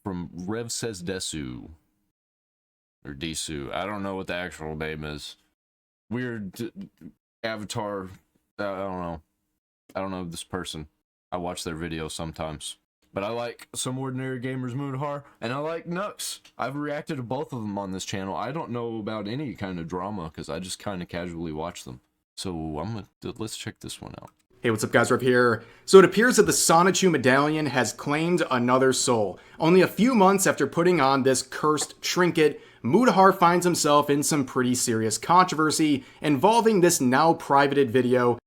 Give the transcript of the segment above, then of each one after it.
from Rev Says Desu. Or Desu. I don't know what the actual name is. Weird avatar. I don't know. I don't know this person. I watch their videos sometimes. But I like Some Ordinary Gamers Mutahar, and I like Nux. I've reacted to both of them on this channel. I don't know about any kind of drama, because I just kind of casually watch them. So let's check this one out. Hey, what's up guys, Rev here. So it appears that the Sonichu medallion has claimed another soul. Only a few months after putting on this cursed trinket, Mutahar finds himself in some pretty serious controversy involving this now privated video.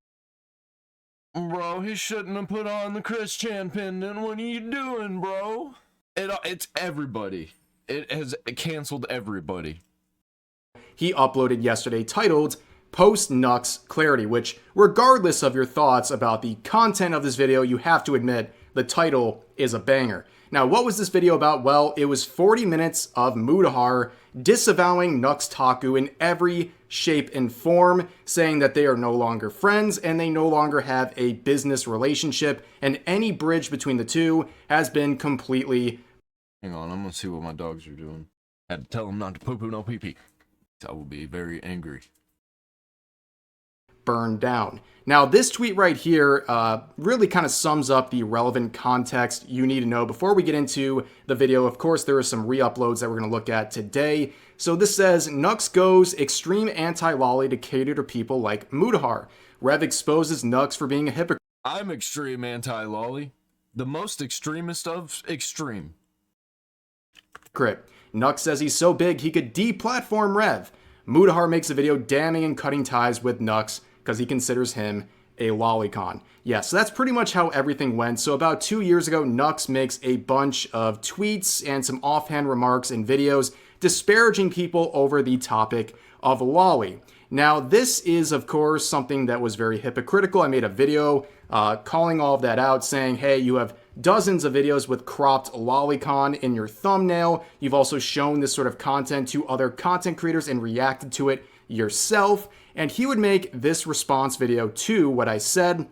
Bro, he shouldn't have put on the Christian pendant. What are you doing, bro? It's everybody. It has canceled everybody. He uploaded yesterday titled Post Nux Clarity, which, regardless of your thoughts about the content of this video, you have to admit the title is a banger. Now, what was this video about? Well, it was 40 minutes of Mutahar disavowing Nux Taku in every shape and form, saying that they are no longer friends and they no longer have a business relationship, and any bridge between the two has been completely... Hang on, I'm gonna see what my dogs are doing. Had to tell them not to poo-poo, no pee-pee. I will be very angry. Burned down. Now, this tweet right here really kind of sums up the relevant context you need to know before we get into the video. Of course, there are some re-uploads that we're going to look at today. So this says, Nux goes extreme anti-lolly to cater to people like Mutahar. Rev exposes Nux for being a hypocrite. I'm extreme anti-lolly. The most extremist of extreme. Nux says he's so big he could deplatform Rev. Mutahar makes a video damning and cutting ties with Nux because he considers him a lolicon. Yeah, so that's pretty much how everything went. So about 2 years ago, Nux makes a bunch of tweets and some offhand remarks and videos disparaging people over the topic of lolly. Now, this is, of course, something that was very hypocritical. I made a video calling all of that out, saying, hey, you have dozens of videos with cropped lolicon in your thumbnail. You've also shown this sort of content to other content creators and reacted to it yourself. And he would make this response video to what I said.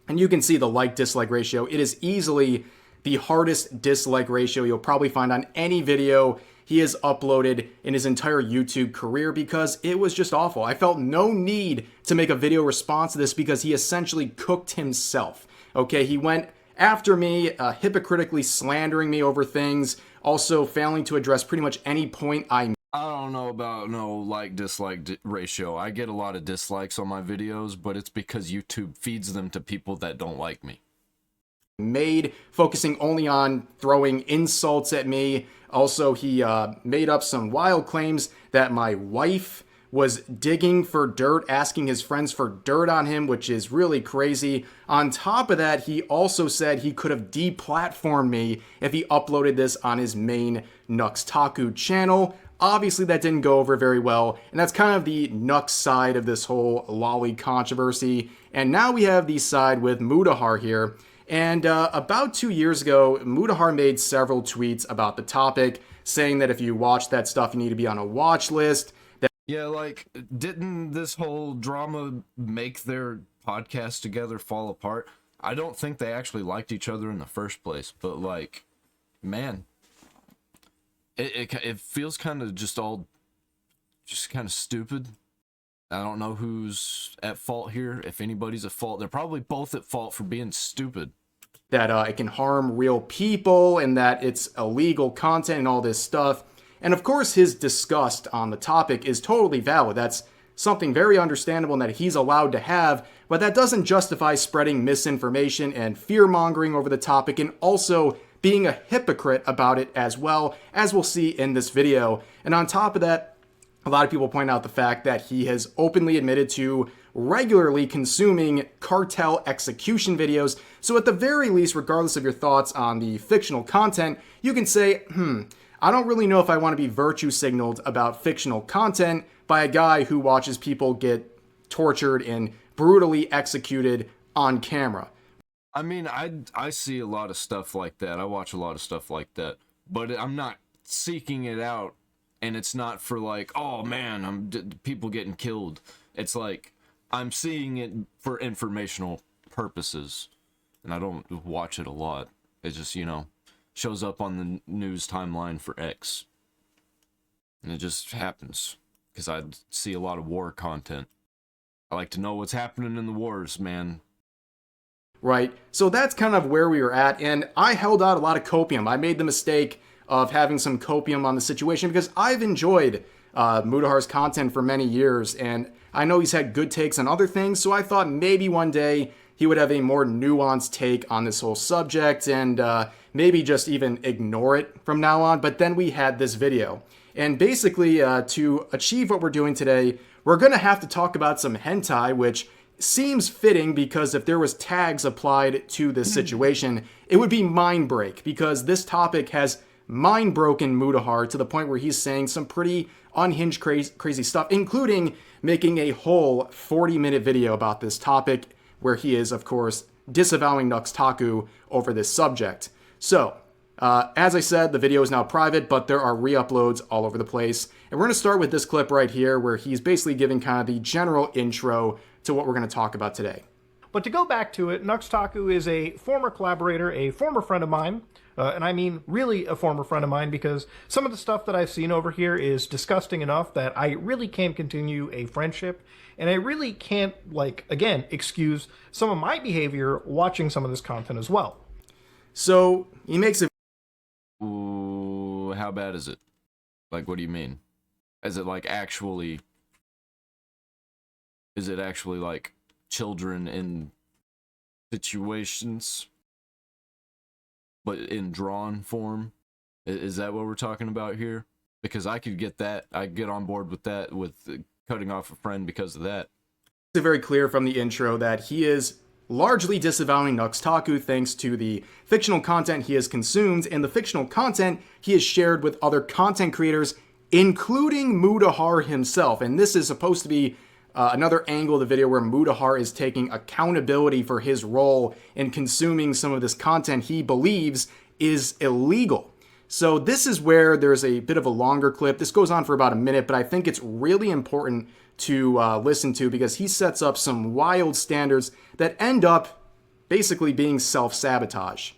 And you can see the like-dislike ratio. It is easily the hardest dislike ratio you'll probably find on any video he has uploaded in his entire YouTube career, because it was just awful. I felt no need to make a video response to this because he essentially cooked himself. Okay, he went after me, hypocritically slandering me over things, also failing to address pretty much any point I don't know about no like-dislike ratio. I get a lot of dislikes on my videos, but it's because YouTube feeds them to people that don't like me. Made, focusing only on throwing insults at me. Also, he made up some wild claims that my wife was digging for dirt, asking his friends for dirt on him, which is really crazy. On top of that, he also said he could have deplatformed me if he uploaded this on his main Nux Taku channel. Obviously, that didn't go over very well, and that's kind of the Nux side of this whole lolly controversy. And now we have the side with Mutahar here. And about 2 years ago, Mutahar made several tweets about the topic, saying that if you watch that stuff, you need to be on a watch list. Yeah, like, didn't this whole drama make their podcast together fall apart? I don't think they actually liked each other in the first place, but, like, man, it feels kind of just kind of stupid. I don't know who's at fault here. If anybody's at fault, they're probably both at fault for being stupid. That it can harm real people and that it's illegal content and all this stuff. And of course, his disgust on the topic is totally valid. That's something very understandable and that he's allowed to have, but that doesn't justify spreading misinformation and fear-mongering over the topic, and also being a hypocrite about it as well, as we'll see in this video. And on top of that, a lot of people point out the fact that he has openly admitted to regularly consuming cartel execution videos. So at the very least, regardless of your thoughts on the fictional content, you can say, I don't really know if I want to be virtue signaled about fictional content by a guy who watches people get tortured and brutally executed on camera. I mean, I see a lot of stuff like that. I watch a lot of stuff like that, but I'm not seeking it out. And it's not for like, oh man, people getting killed. It's like, I'm seeing it for informational purposes. And I don't watch it a lot. It's just, you know, shows up on the news timeline for X. And it just happens. Because I see a lot of war content. I like to know what's happening in the wars, man. Right? So that's kind of where we were at, and I held out a lot of copium. I made the mistake of having some copium on the situation because I've enjoyed Mutahar's content for many years, and I know he's had good takes on other things, so I thought maybe one day he would have a more nuanced take on this whole subject and maybe just even ignore it from now on. But then we had this video. And basically, to achieve what we're doing today, we're going to have to talk about some hentai, which seems fitting because if there was tags applied to this situation, it would be mind break because this topic has mind broken Mutahar to the point where he's saying some pretty unhinged crazy stuff, including making a whole 40-minute video about this topic where he is, of course, disavowing Nux Taku over this subject. So, as I said, the video is now private, but there are re-uploads all over the place. And we're going to start with this clip right here where he's basically giving kind of the general intro to what we're going to talk about today. But to go back to it, Nux Taku is a former collaborator, a former friend of mine, and I mean really a former friend of mine because some of the stuff that I've seen over here is disgusting enough that I really can't continue a friendship, and I really can't, excuse some of my behavior watching some of this content as well. So, he makes a... Ooh, how bad is it? Like, what do you mean? Is it like actually... Is it actually like children in situations, but in drawn form? Is that what we're talking about here? Because I could get that. I get on board with that, with cutting off a friend because of that. It's very clear from the intro that he is largely disavowing Nux Taku thanks to the fictional content he has consumed and the fictional content he has shared with other content creators, including Mutahar himself. And this is supposed to be another angle of the video where Mutahar is taking accountability for his role in consuming some of this content he believes is illegal. So this is where there's a bit of a longer clip. This goes on for about a minute, but I think it's really important to listen to because he sets up some wild standards that end up basically being self-sabotage.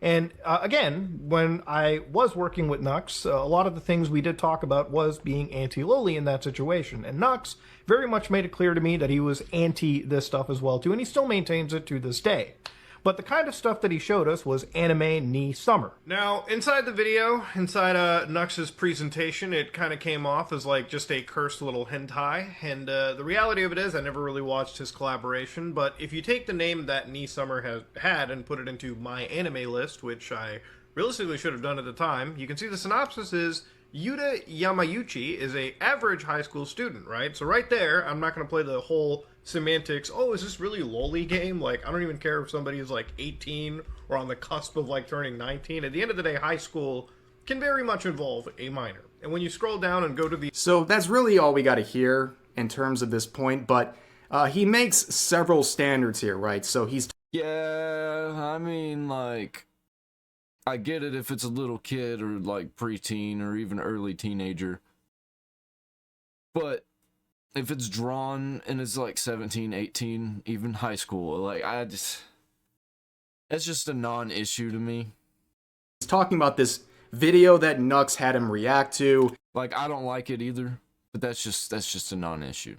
And again, when I was working with Nux, a lot of the things we did talk about was being anti-loli in that situation. And Nux very much made it clear to me that he was anti this stuff as well too, and he still maintains it to this day. But the kind of stuff that he showed us was anime ni summer. Now, inside the video, inside Nux's presentation, it kind of came off as like just a cursed little hentai. And the reality of it is, I never really watched his collaboration. But if you take the name that Ni Summer had and put it into my anime list, which I realistically should have done at the time, you can see the synopsis is Yuta Yamayuchi is a average high school student, right? So right there, I'm not going to play the whole semantics, oh, is this really loli game? Like, I don't even care if somebody is like 18 or on the cusp of like turning 19. At the end of the day, high school can very much involve a minor. And when you scroll down and go to the... So that's really all we got to hear in terms of this point, but he makes several standards here, right? So he's... Yeah, I mean, like, I get it if it's a little kid or like preteen or even early teenager. But if it's drawn and it's like 17, 18, even high school, like that's just a non-issue to me. He's talking about this video that Nux had him react to. Like, I don't like it either, but that's just a non-issue.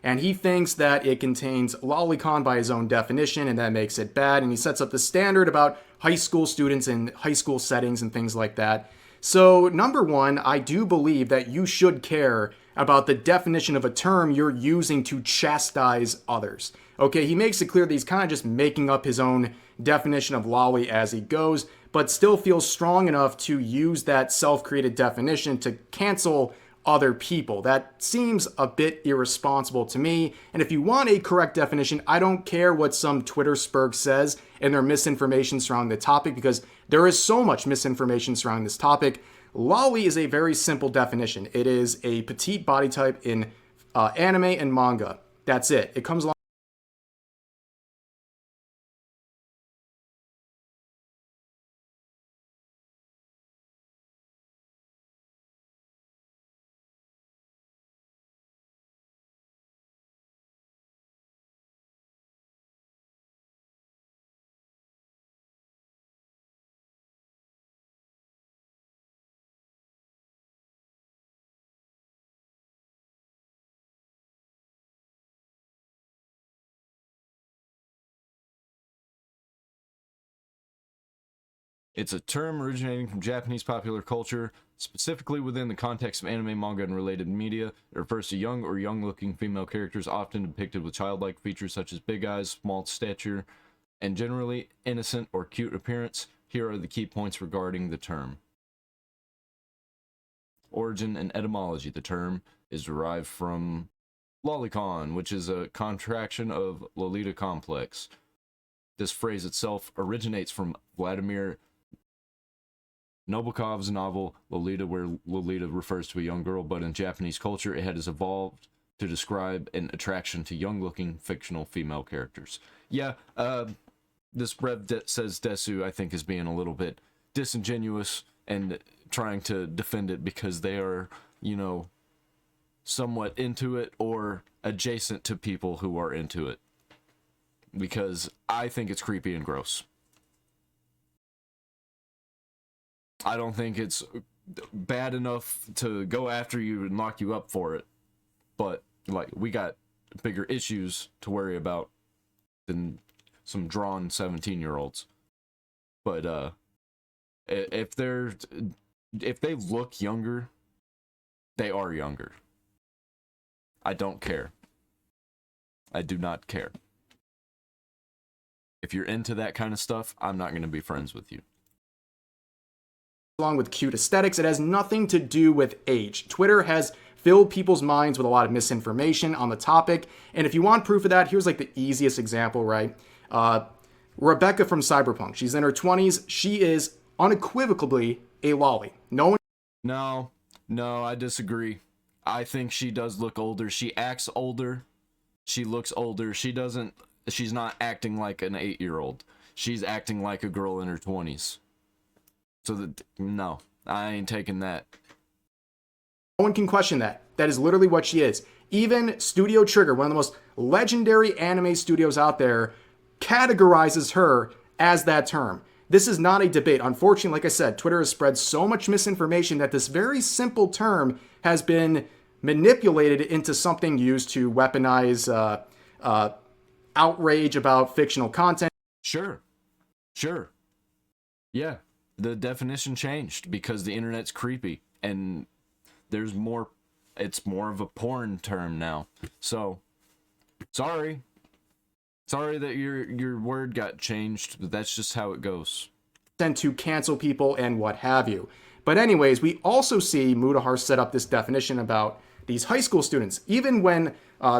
And he thinks that it contains lolicon by his own definition, and that makes it bad. And he sets up the standard about high school students and high school settings and things like that. So, number one, I do believe that you should care about the definition of a term you're using to chastise others. Okay, he makes it clear that he's kind of just making up his own definition of lolly as he goes, but still feels strong enough to use that self-created definition to cancel other people. That seems a bit irresponsible to me. And if you want a correct definition, I don't care what some Twitter spurg says and their misinformation surrounding the topic, because there is so much misinformation surrounding this topic. Lolly is a very simple definition. It is a petite body type in anime and manga. That's it. It comes along It's a term originating from Japanese popular culture, specifically within the context of anime, manga, and related media. It refers to young or young-looking female characters, often depicted with childlike features such as big eyes, small stature, and generally innocent or cute appearance. Here are the key points regarding the term. Origin and etymology. The term is derived from lolicon, which is a contraction of Lolita complex. This phrase itself originates from Vladimir Nabokov's novel Lolita, where Lolita refers to a young girl, but in Japanese culture it has evolved to describe an attraction to young-looking fictional female characters. Yeah, this Rev says Desu, I think, is being a little bit disingenuous and trying to defend it because they are, you know, somewhat into it or adjacent to people who are into it. Because I think it's creepy and gross. I don't think it's bad enough to go after you and lock you up for it. But, like, we got bigger issues to worry about than some drawn 17-year-olds. But, if they look younger, they are younger. I don't care. I do not care. If you're into that kind of stuff, I'm not going to be friends with you. Along with cute aesthetics, it has nothing to do with age. Twitter has filled people's minds with a lot of misinformation on the topic, and if you want proof of that, here's like the easiest example, right? Rebecca from Cyberpunk, she's in her 20s, she is unequivocally a lolly. No, I disagree. I think she does look older. She acts older. She looks older. She's not acting like an 8-year-old. She's acting like a girl in her 20s. So no, I ain't taking that. No one can question that. That is literally what she is. Even Studio Trigger, one of the most legendary anime studios out there, categorizes her as that term. This is not a debate. Unfortunately, like I said, Twitter has spread so much misinformation that this very simple term has been manipulated into something used to weaponize outrage about fictional content. Sure. Yeah, the definition changed because the internet's creepy and there's more, it's more of a porn term now. So, sorry that your word got changed, but that's just how it goes. Tend to cancel people and what have you. But anyways, we also see Mutahar set up this definition about these high school students. Even when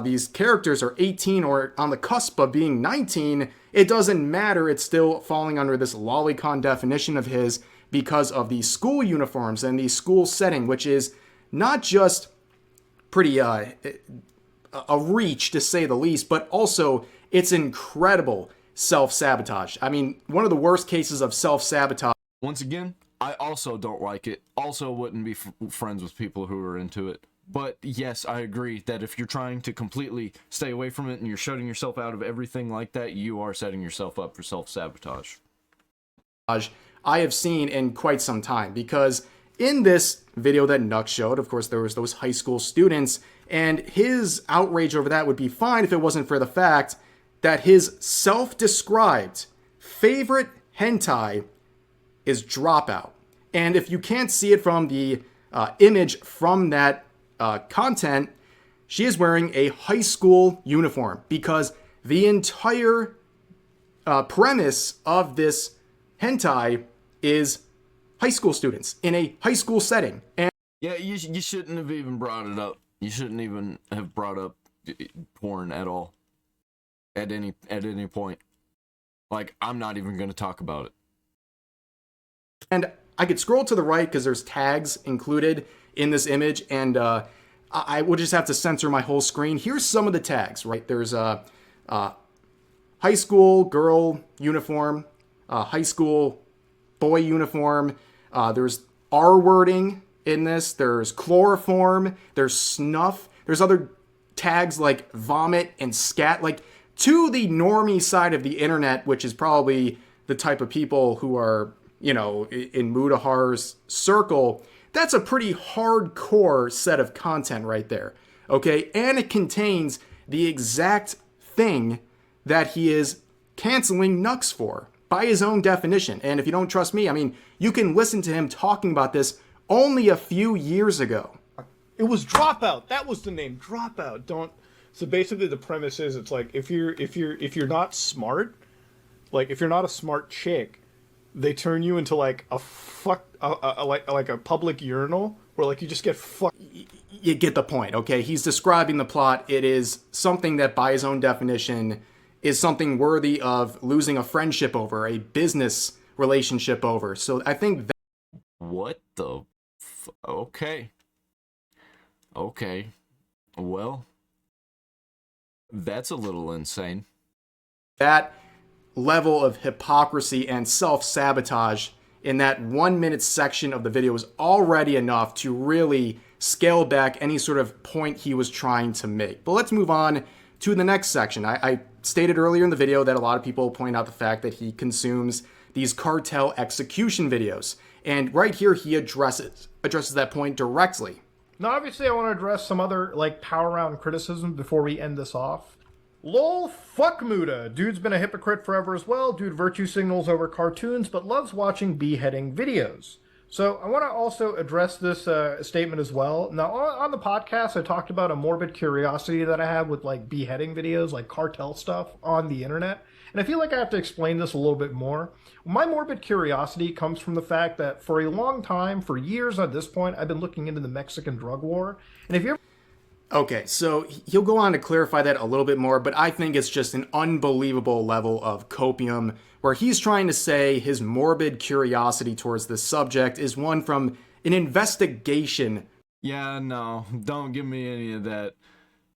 these characters are 18 or on the cusp of being 19, it doesn't matter. It's still falling under this lolicon definition of his because of the school uniforms and the school setting, which is not just pretty a reach to say the least, but also it's incredible self-sabotage. I mean, one of the worst cases of self-sabotage. Once again, I also don't like it. Also wouldn't be friends with people who are into it. But yes, I agree that if you're trying to completely stay away from it and you're shutting yourself out of everything like that, you are setting yourself up for self-sabotage. I have seen in quite some time, because in this video that Nux showed, of course, there was those high school students, and his outrage over that would be fine if it wasn't for the fact that his self-described favorite hentai is Dropout. And if you can't see it from the image from that content, she is wearing a high school uniform, because the entire premise of this hentai is high school students in a high school setting. And yeah, you shouldn't have even brought it up. You shouldn't even have brought up porn at all. At any point. Like, I'm not even going to talk about it. And I could scroll to the right because there's tags included in this image, and I would just have to censor my whole screen. Here's some of the tags, right? There's a high school girl uniform, high school boy uniform. There's R wording in this. There's chloroform. There's snuff. There's other tags like vomit and scat. Like, to the normie side of the internet, which is probably the type of people who are, you know, in Mutahar's circle, that's a pretty hardcore set of content right there. Okay, and it contains the exact thing that he is canceling Nux for. by his own definition. And if you don't trust me, I mean, you can listen to him talking about this only a few years ago. It was Dropout. That was the name. Dropout. Don't. So basically, the premise is it's like if you're not smart, like if you're not a smart chick, they turn you into like like a public urinal where like you just get fucked. You get the point, okay? He's describing the plot. It is something that, by his own definition, is something worthy of losing a friendship over, a business relationship over. So I think that... What the... Okay. Okay. Well, that's a little insane. That level of hypocrisy and self-sabotage in that 1 minute section of the video was already enough to really scale back any sort of point he was trying to make. But let's move on to the next section. I stated earlier in the video that a lot of people point out the fact that he consumes these cartel execution videos. And right here, he addresses that point directly. Now, obviously, I want to address some other, like, power round criticism before we end this off. Lol, fuck Muda. Dude's been a hypocrite forever as well. Dude virtue signals over cartoons, but loves watching beheading videos. So I want to also address this statement as well. Now, on the podcast, I talked about a morbid curiosity that I have with, like, beheading videos, like cartel stuff on the internet. And I feel like I have to explain this a little bit more. My morbid curiosity comes from the fact that for a long time, for years at this point, I've been looking into the Mexican drug war. And if you're... Okay, so he'll go on to clarify that a little bit more, but I think it's just an unbelievable level of copium where he's trying to say his morbid curiosity towards this subject is one from an investigation. Yeah, no, don't give me any of that.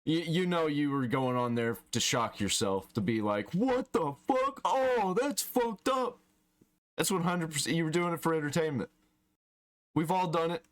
You know you were going on there to shock yourself, to be like, what the fuck? Oh, that's fucked up. That's 100%. You were doing it for entertainment. We've all done it.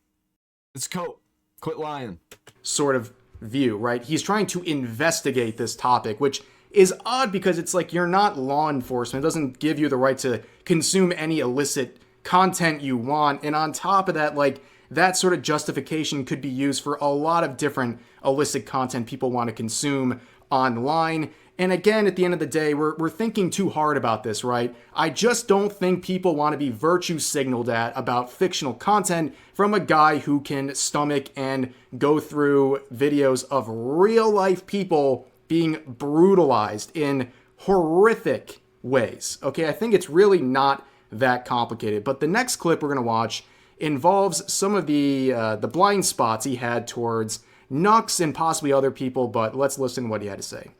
It's cope. Quit lying. Sort of view, right? He's trying to investigate this topic, which is odd because it's like you're not law enforcement. It doesn't give you the right to consume any illicit content you want. And on top of that, like, that sort of justification could be used for a lot of different illicit content people want to consume online. And again, at the end of the day, we're thinking too hard about this, right? I just don't think people want to be virtue signaled at about fictional content from a guy who can stomach and go through videos of real life people being brutalized in horrific ways. Okay, I think it's really not that complicated. But the next clip we're going to watch involves some of the blind spots he had towards Nux and possibly other people, but let's listen to what he had to say.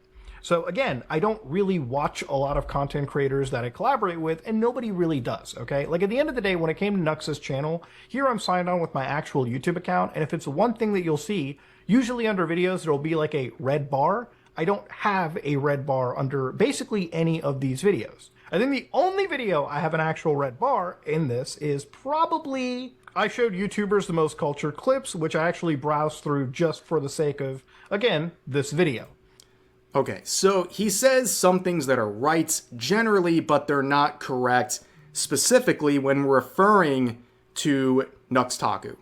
So again, I don't really watch a lot of content creators that I collaborate with, and nobody really does, okay? Like, at the end of the day, when it came to Nux's channel, here I'm signed on with my actual YouTube account, and if it's one thing that you'll see, usually under videos, there'll be like a red bar. I don't have a red bar under basically any of these videos. I think the only video I have an actual red bar in this is probably... I showed YouTubers the most cultured clips, which I actually browsed through just for the sake of, again, this video. Okay, so he says some things that are right generally, but they're not correct specifically when we're referring to Nuxtaku.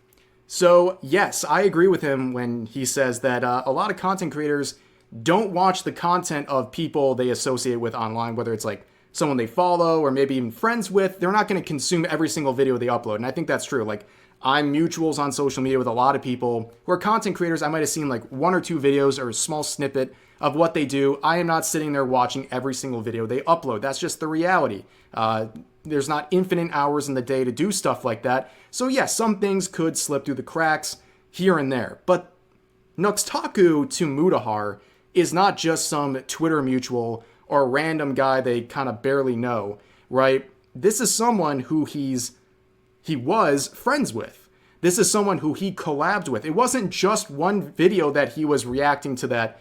So yes, I agree with him when he says that a lot of content creators don't watch the content of people they associate with online, whether it's like someone they follow or maybe even friends with. They're not going to consume every single video they upload, and I think that's true. Like, I'm mutuals on social media with a lot of people who are content creators. I might have seen like 1 or 2 videos or a small snippet of what they do. I am not sitting there watching every single video they upload. That's just the reality. There's not infinite hours in the day to do stuff like that. So yes, some things could slip through the cracks here and there. But Nuxtaku to Mutahar is not just some Twitter mutual or a random guy they kind of barely know, right? This is someone who he was friends with. This is someone who he collabed with. It wasn't just one video that he was reacting to that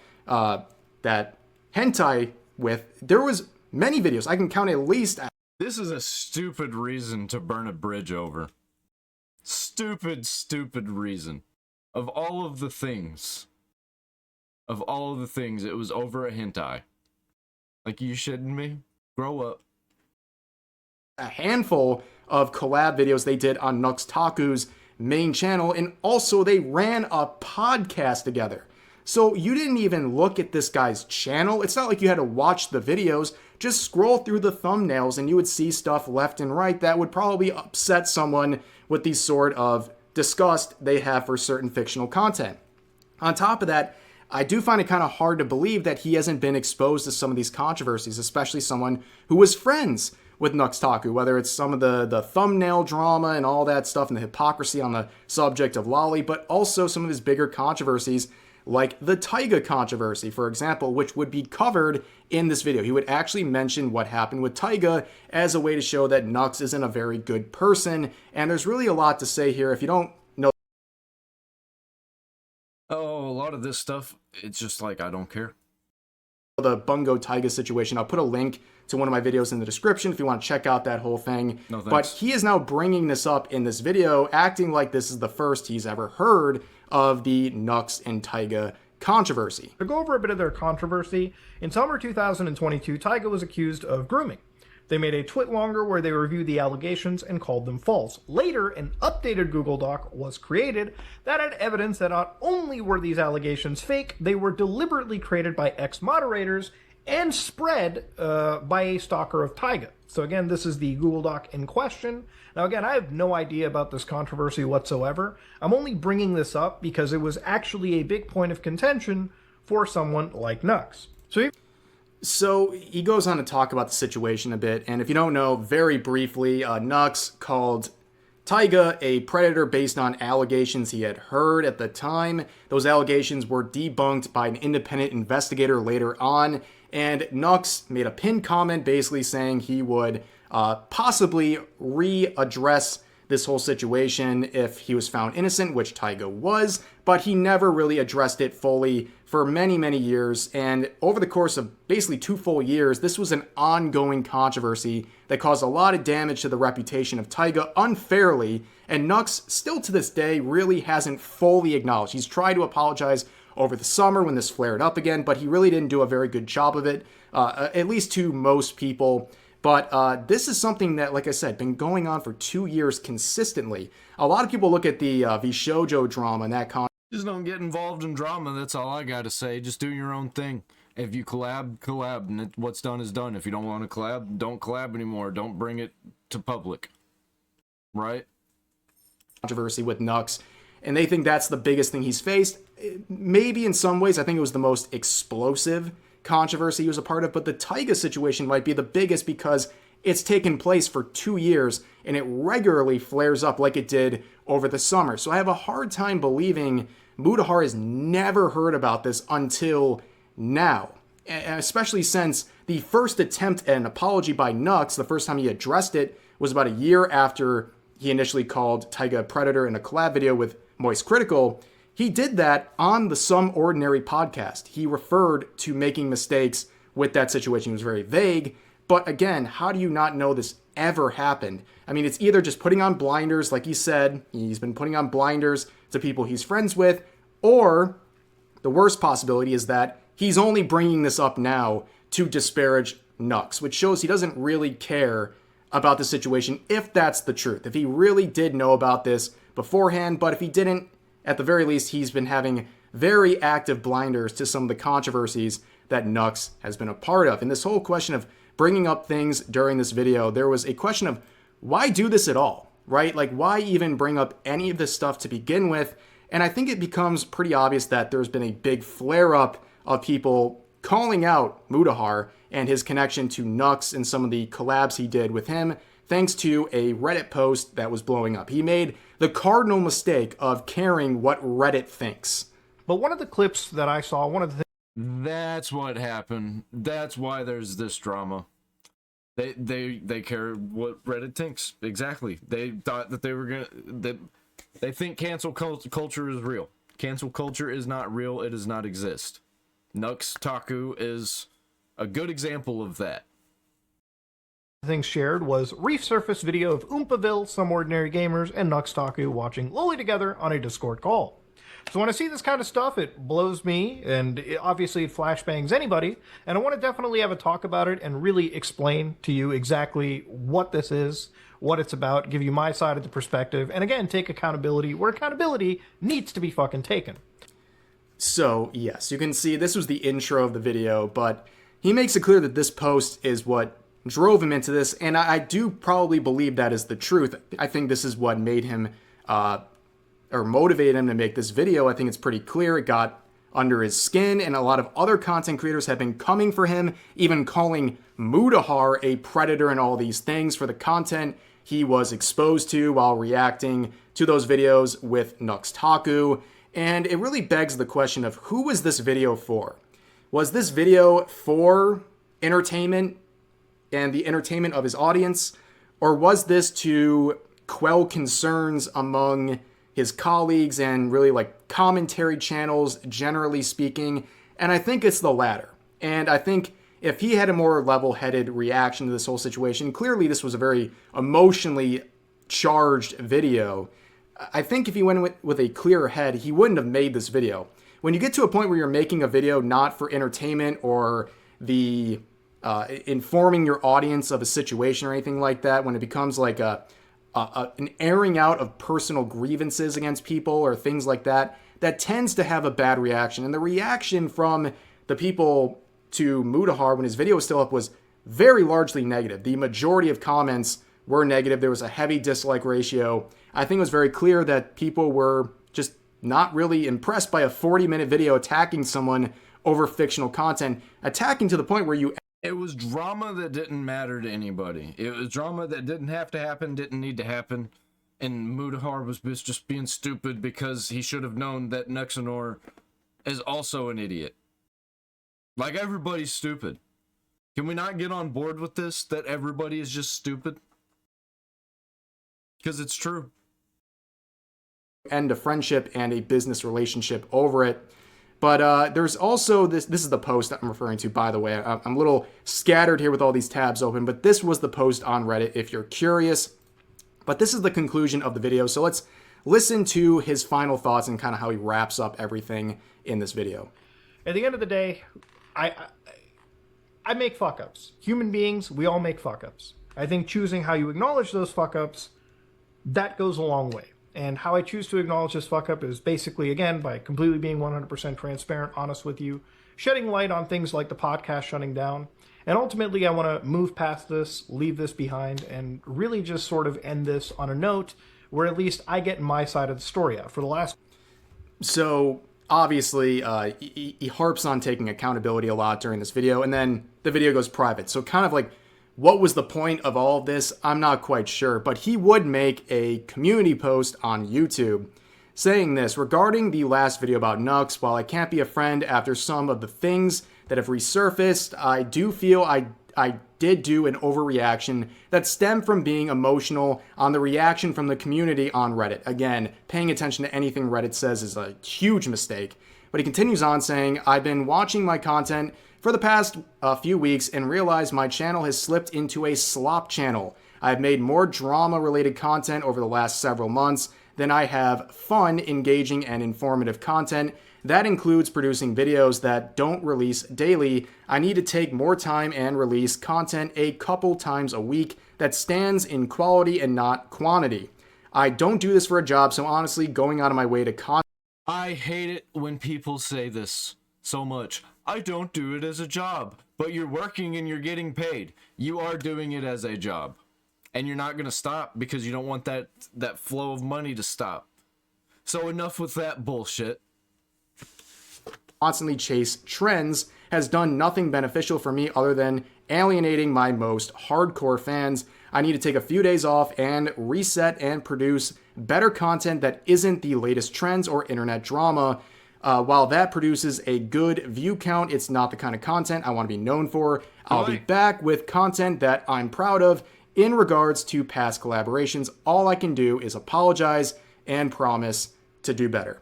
hentai with. There was many videos. I can count at least. This is a stupid reason to burn a bridge over. Stupid reason. Of all of the things, it was over a hentai. Like, you shitting me? Grow up. A handful of collab videos they did on Nuxtaku's main channel, and also they ran a podcast together. So you didn't even look at this guy's channel. It's not like you had to watch the videos. Just scroll through the thumbnails and you would see stuff left and right that would probably upset someone with the sort of disgust they have for certain fictional content. On top of that, I do find it kind of hard to believe that he hasn't been exposed to some of these controversies, especially someone who was friends with Nux Taku, whether it's some of the thumbnail drama and all that stuff and the hypocrisy on the subject of Lolly, but also some of his bigger controversies like the Taiga controversy, for example, which would be covered in this video. He would actually mention what happened with Taiga as a way to show that Nux isn't a very good person, and there's really a lot to say here. If you don't know... Oh, a lot of this stuff, it's just like, I don't care. The Bungo Taiga situation, I'll put a link to one of my videos in the description if you want to check out that whole thing. No, thanks. But he is now bringing this up in this video, acting like this is the first he's ever heard of the Nux and Taiga controversy. To go over a bit of their controversy, in summer 2022, Taiga was accused of grooming. They made a twit longer where they reviewed the allegations and called them false. Later, an updated Google Doc was created that had evidence that not only were these allegations fake, they were deliberately created by ex-moderators and spread by a stalker of Taiga. So again, this is the Google Doc in question. Now again, I have no idea about this controversy whatsoever. I'm only bringing this up because it was actually a big point of contention for someone like Nux. So he goes on to talk about the situation a bit, and if you don't know, very briefly, Nux called Taiga a predator based on allegations he had heard at the time. Those allegations were debunked by an independent investigator later on, and Nux made a pinned comment basically saying he would possibly readdress this whole situation if he was found innocent, which Taiga was, but he never really addressed it fully for many, many years. And over the course of basically 2 full years, this was an ongoing controversy that caused a lot of damage to the reputation of Taiga unfairly, and Nux still to this day really hasn't fully acknowledged. He's tried to apologize over the summer when this flared up again, but he really didn't do a very good job of it, at least to most people. But this is something that, like I said, been going on for 2 years consistently. A lot of people look at the Shoujo drama and that Just don't get involved in drama, that's all I gotta say. Just do your own thing. If you collab, collab, and what's done is done. If you don't want to collab, don't collab anymore. Don't bring it to public. Right? controversy with Nux, and they think that's the biggest thing he's faced. Maybe in some ways, I think it was the most explosive controversy he was a part of, but the Taiga situation might be the biggest because it's taken place for 2 years and it regularly flares up like it did over the summer. So I have a hard time believing Mutahar has never heard about this until now, especially since the first attempt at an apology by Nux, the first time he addressed it, was about a year after he initially called Taiga a predator in a collab video with Moist Critical. He did that on the Some Ordinary podcast. He referred to making mistakes with that situation. He was very vague. But again, how do you not know this ever happened? I mean, it's either just putting on blinders, like he said, he's been putting on blinders to people he's friends with, or the worst possibility is that he's only bringing this up now to disparage Nux, which shows he doesn't really care about the situation, if that's the truth. If he really did know about this beforehand, but if he didn't, at the very least, he's been having very active blinders to some of the controversies that Nux has been a part of. And this whole question of bringing up things during this video, there was a question of why do this at all, right? Like, why even bring up any of this stuff to begin with? And I think it becomes pretty obvious that there's been a big flare-up of people calling out Mutahar and his connection to Nux and some of the collabs he did with him, thanks to a Reddit post that was blowing up. He made the cardinal mistake of caring what Reddit thinks. But one of the clips that I saw, one of the That's what happened. That's why there's this drama. They care what Reddit thinks. Exactly. They thought that they were gonna. They think cancel culture is real. Cancel culture is not real. It does not exist. Nux Taku is a good example of that. things shared was resurfaced video of Oompaville, Some Ordinary Gamers, and Nux Taku watching Loli together on a Discord call. So when I see this kind of stuff, it blows me, and obviously it flashbangs anybody, and I want to definitely have a talk about it and really explain to you exactly what this is, what it's about, give you my side of the perspective, and again, take accountability where accountability needs to be fucking taken. So, yes, you can see this was the intro of the video, but he makes it clear that this post is what drove him into this, and I do probably believe that is the truth. I think this is what made him, or motivated him to make this video. I think it's pretty clear. It got under his skin, and a lot of other content creators have been coming for him, even calling Mutahar a predator and all these things for the content he was exposed to while reacting to those videos with Nux Taku. And it really begs the question of who was this video for? Was this video for entertainment and the entertainment of his audience? Or was this to quell concerns among his colleagues and really like commentary channels, generally speaking? And I think it's the latter. And I think if he had a more level-headed reaction to this whole situation, clearly this was a very emotionally charged video. I think if he went with a clearer head, he wouldn't have made this video. When you get to a point where you're making a video not for entertainment or the informing your audience of a situation or anything like that, when it becomes like an airing out of personal grievances against people or things like that, that tends to have a bad reaction. And the reaction from the people to Mutahar when his video was still up was very largely negative. The majority of comments were negative. There was a heavy dislike ratio. I think it was very clear that people were just not really impressed by a 40-minute video attacking someone over fictional content, attacking to the point where you... It was drama that didn't matter to anybody. It was drama that didn't have to happen, didn't need to happen. And Mutahar was just being stupid because he should have known that Nuxanor is also an idiot. Like, everybody's stupid. Can we not get on board with this, that everybody is just stupid? Because it's true. End a friendship and a business relationship over it. But there's also this is the post that I'm referring to, by the way. I'm a little scattered here with all these tabs open, but this was the post on Reddit if you're curious. But this is the conclusion of the video, so let's listen to his final thoughts and kind of how he wraps up everything in this video. At the end of the day, I make fuck-ups. Human beings, we all make fuck-ups. I think choosing how you acknowledge those fuck-ups, that goes a long way. And how I choose to acknowledge this fuck-up is basically, again, by completely being 100% transparent, honest with you, shedding light on things like the podcast shutting down. And ultimately, I want to move past this, leave this behind, and really just sort of end this on a note where at least I get my side of the story out. For the last... So, obviously, he harps on taking accountability a lot during this video, and then the video goes private. So kind of like, what was the point of all of this? I'm not quite sure, but he would make a community post on YouTube saying this: regarding the last video about Nux, while I can't be a friend after some of the things that have resurfaced, I do feel I did do an overreaction that stemmed from being emotional on the reaction from the community on Reddit. Again, paying attention to anything Reddit says is a huge mistake. But he continues on saying, I've been watching my content for the past few weeks and realized my channel has slipped into a slop channel. I've made more drama-related content over the last several months than I have fun, engaging, and informative content. That includes producing videos that don't release daily. I need to take more time and release content a couple times a week that stands in quality and not quantity. I don't do this for a job, so honestly, going out of my way to content... I hate it when people say this so much. I don't do it as a job, but you're working and you're getting paid. You are doing it as a job, and you're not going to stop because you don't want that flow of money to stop. So enough with that bullshit. Constantly chase trends has done nothing beneficial for me other than alienating my most hardcore fans. I need to take a few days off and reset and produce better content that isn't the latest trends or internet drama. While that produces a good view count, it's not the kind of content I want to be known for. I'll be back with content that I'm proud of. In regards to past collaborations, all I can do is apologize and promise to do better.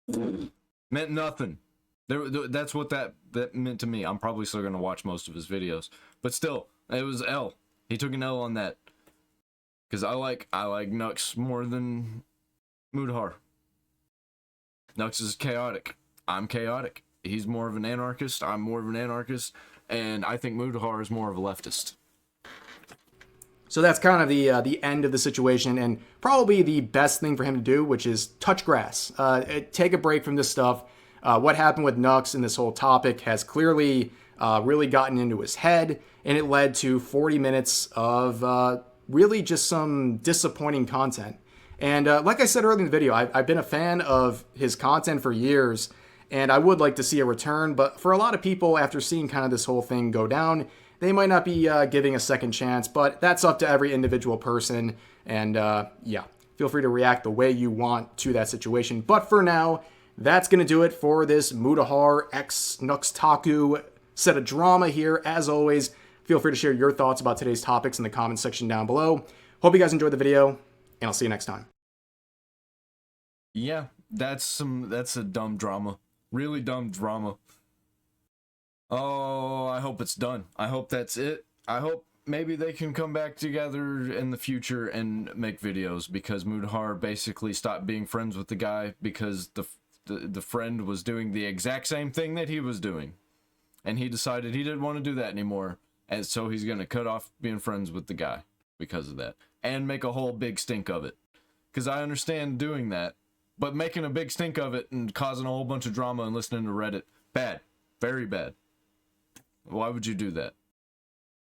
Meant nothing. That's what that meant to me. I'm probably still going to watch most of his videos. But still, it was L. He took an L on that. Because I like Nux more than Mutahar. Nux is chaotic. I'm chaotic. He's more of an anarchist. I'm more of an anarchist. And I think Mutahar is more of a leftist. So that's kind of the end of the situation, and probably the best thing for him to do, which is touch grass. Take a break from this stuff. What happened with Nux in this whole topic has clearly really gotten into his head, and it led to 40 minutes of really just some disappointing content. And like I said earlier in the video, I've been a fan of his content for years, and I would like to see a return, but for a lot of people, after seeing kind of this whole thing go down, they might not be giving a second chance, but that's up to every individual person, and yeah, feel free to react the way you want to that situation. But for now, that's going to do it for this Mutahar x Nuxtaku set of drama here. As always, feel free to share your thoughts about today's topics in the comments section down below. Hope you guys enjoyed the video, and I'll see you next time. Yeah, that's a dumb drama. Really dumb drama. Oh, I hope it's done. I hope that's it. I hope maybe they can come back together in the future and make videos, because Mutahar basically stopped being friends with the guy because the friend was doing the exact same thing that he was doing. And he decided he didn't want to do that anymore. And so he's going to cut off being friends with the guy because of that. And make a whole big stink of it. Because I understand doing that. But making a big stink of it and causing a whole bunch of drama and listening to Reddit. Bad. Very bad. Why would you do that?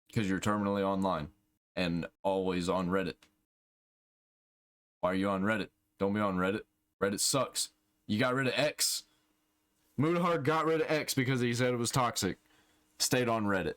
Because you're terminally online. And always on Reddit. Why are you on Reddit? Don't be on Reddit. Reddit sucks. You got rid of X. Mutahar got rid of X because he said it was toxic. Stayed on Reddit.